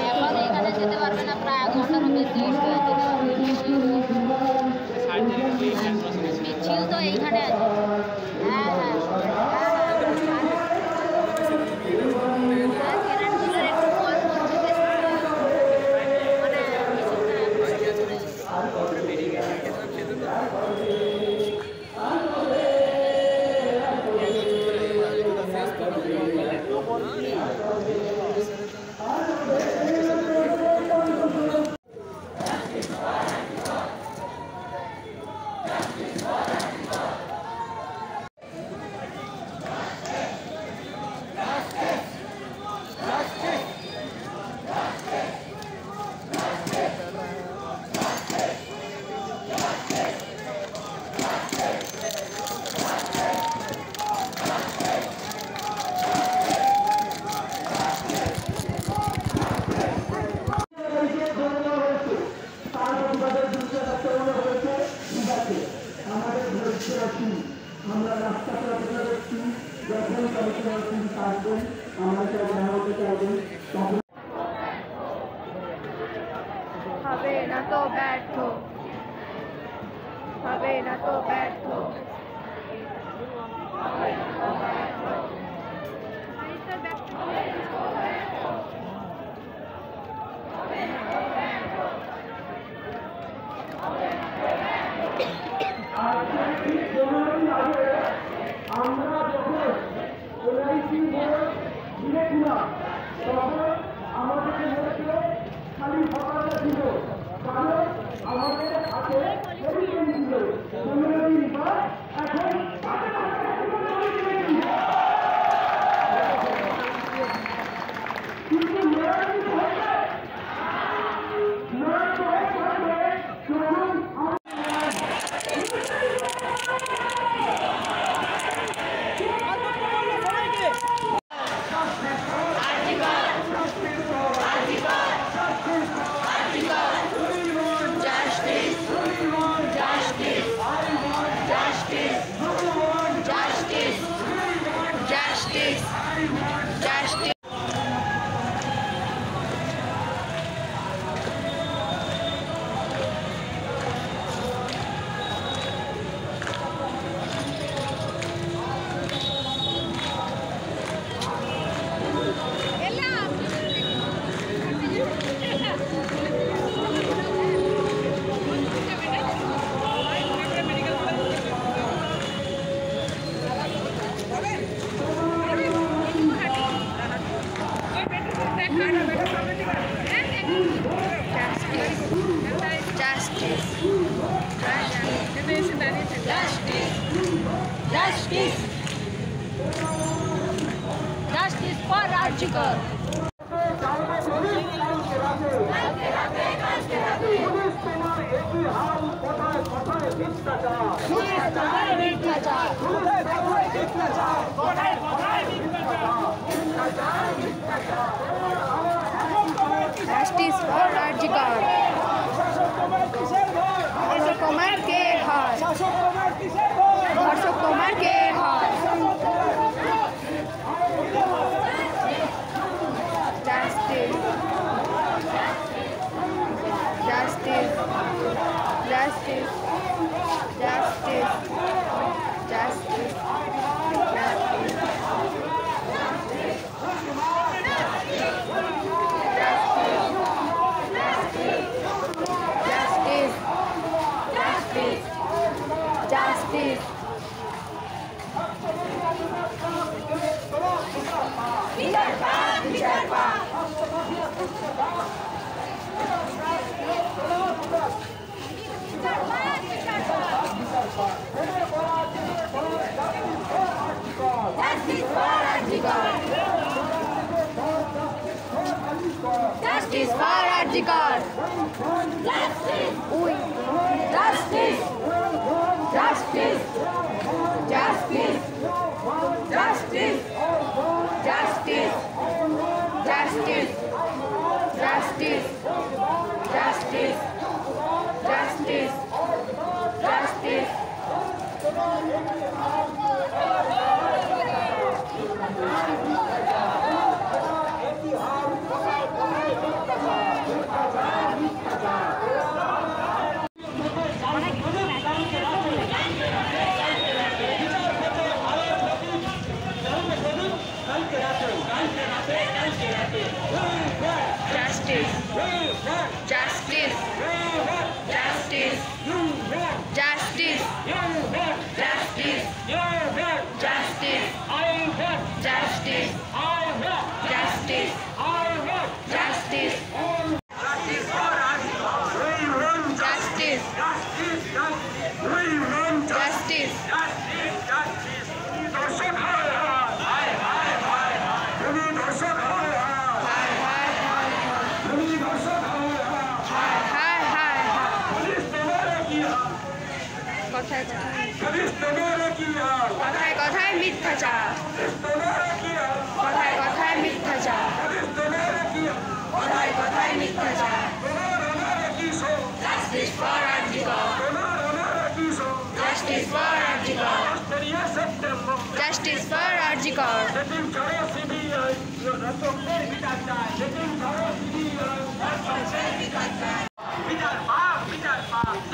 এখন এখানে যেতে পারবে না, প্রায় ঘন্টারও বেশি মিছিল তো এইখানে আছে। হ্যাঁ হ্যাঁ আমরা রাস্তা চলাচল করছি, যখন কমিশনার থাকবেন আমাদের জানাতে চাইবেন হবে না তো ব্যর্থ, হবে না তো ব্যর্থ। আমরা যখন এলআইসি দিয়েছিলাম তখন আমাদেরকে মধ্যে খালি সকালটা ছিল, কারণ আমাদের হাতে ছিল 15 দিন বা এখন Justice for Archikar. Justice for Archikar. Ashok Kumar के हाथ, Ashok Kumar के हाथ। Justice, justice, justice, justice, justice, justice. Justice for Archikar. Justice. Justice. Justice. Justice. Justice. Justice. Justice. Justice. Justice. Justice. Justice. Justice. Justice. Justice. Justice. Justice. Justice. Justice. Justice. Justice. Justice. কথায় কথায় মিথ্যাচার, কথায় কথায় মিথ্যাচার, কথায় কথায় মিথ্যাচার। Justice for Arjikar. Justice for Arjikar. Justice for Arjikar. বিচার পাক